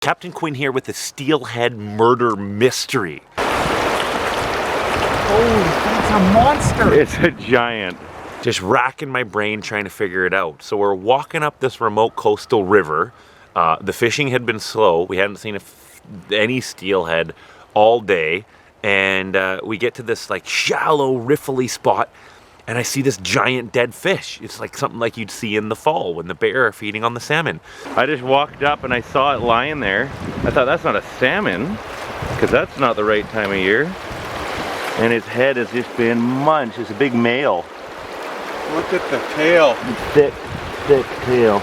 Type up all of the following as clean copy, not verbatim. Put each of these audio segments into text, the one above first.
Captain Quinn here with the Steelhead murder mystery. Holy, that's a monster! It's a giant. Just racking my brain trying to figure it out. So we're walking up this remote coastal river. The fishing had been slow. We hadn't seen any steelhead all day. And we get to this like shallow, riffly spot. And I see this giant dead fish. It's like something like you'd see in the fall when the bear are feeding on the salmon. I just walked up and I saw it lying there. I thought, that's not a salmon, because that's not the right time of year. And its head has just been munched. It's a big male. Look at the tail. Thick, thick tail.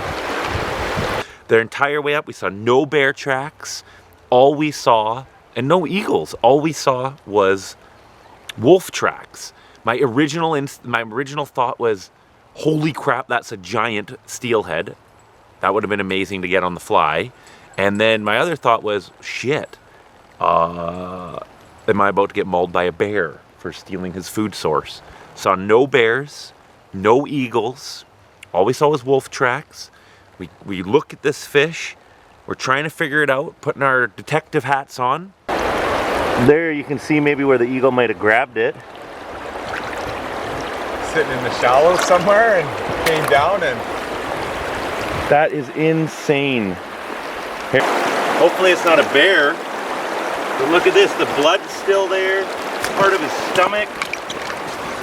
Their entire way up, we saw no bear tracks. All we saw, and no eagles, all we saw was wolf tracks. My original thought was, holy crap, that's a giant steelhead. That would have been amazing to get on the fly. And then my other thought was, shit, am I about to get mauled by a bear for stealing his food source? Saw no bears, no eagles. All we saw was wolf tracks. We look at this fish. We're trying to figure it out, putting our detective hats on. There you can see maybe where the eagle might have grabbed it. Sitting in the shallows somewhere and came down and... That is insane. Here. Hopefully it's not a bear. But look at this, the blood's still there. Part of his stomach.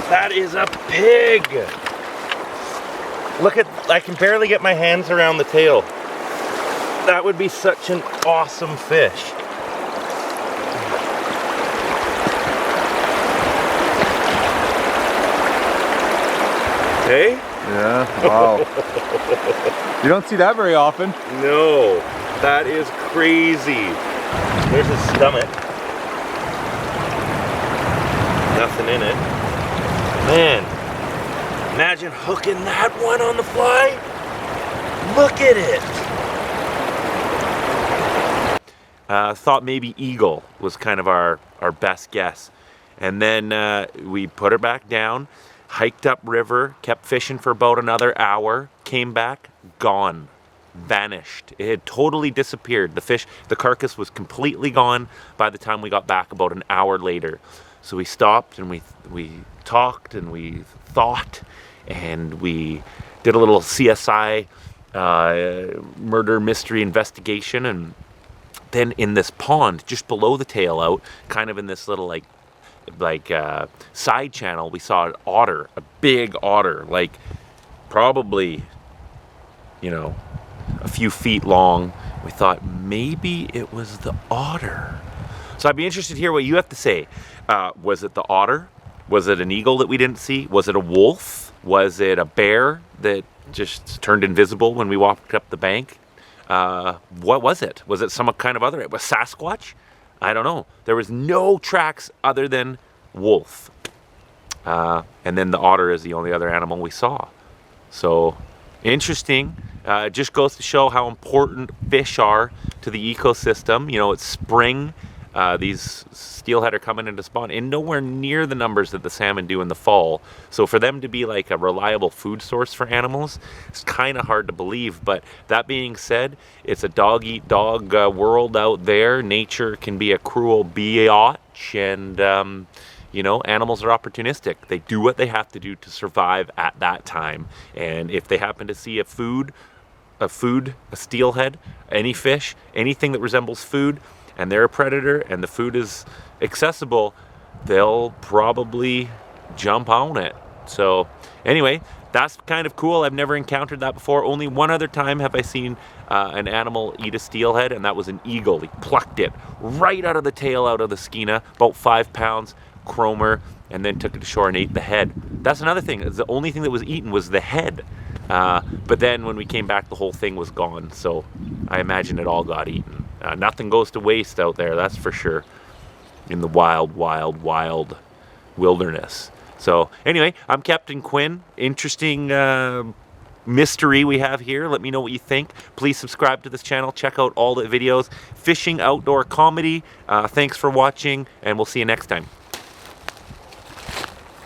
That is a pig. Look at, I can barely get my hands around the tail. That would be such an awesome fish. Hey? Yeah, wow. You don't see that very often. No, that is crazy. There's his stomach. Nothing in it. Man, imagine hooking that one on the fly. Look at it. Thought maybe eagle was kind of our best guess. And then we put her back down. Hiked up river, kept fishing for about another hour, came back, gone, vanished. It had totally disappeared. The carcass was completely gone by the time we got back about an hour later. So we stopped and we talked and we thought and we did a little CSI murder mystery investigation. And then in this pond, just below the tail out, kind of in this little like side channel, we saw an otter, a big otter, like probably, you know, a few feet long. We thought maybe it was the otter. So I'd be interested to hear what you have to say. Was it the otter? Was it an eagle that we didn't see? Was it a wolf? Was it a bear that just turned invisible when we walked up the bank? What was it? Was it some kind of other, it was Sasquatch? I don't know. There was no tracks other than wolf. And then the otter is the only other animal we saw. So, interesting. It just goes to show how important fish are to the ecosystem. You know, it's spring. These steelhead are coming into spawn and nowhere near the numbers that the salmon do in the fall. So for them to be like a reliable food source for animals, it's kind of hard to believe. But that being said, it's a dog-eat-dog world out there. Nature can be a cruel biatch, and you know, animals are opportunistic. They do what they have to do to survive at that time. And if they happen to see a steelhead, any fish, anything that resembles food, and they're a predator and the food is accessible, they'll probably jump on it. So anyway, that's kind of cool. I've never encountered that before. Only one other time have I seen an animal eat a steelhead, and that was an eagle. He plucked it right out of the tail, out of the skeena, about 5 pounds, chromer, and then took it to shore and ate the head. That's another thing. The only thing that was eaten was the head. But then when we came back, the whole thing was gone. So I imagine it all got eaten. Nothing goes to waste out there, that's for sure, in the wild, wild, wild wilderness. So anyway, I'm Captain Quinn. Interesting mystery we have here. Let me know what you think. Please subscribe to this channel. Check out all the videos. Fishing outdoor comedy. Thanks for watching, and we'll see you next time.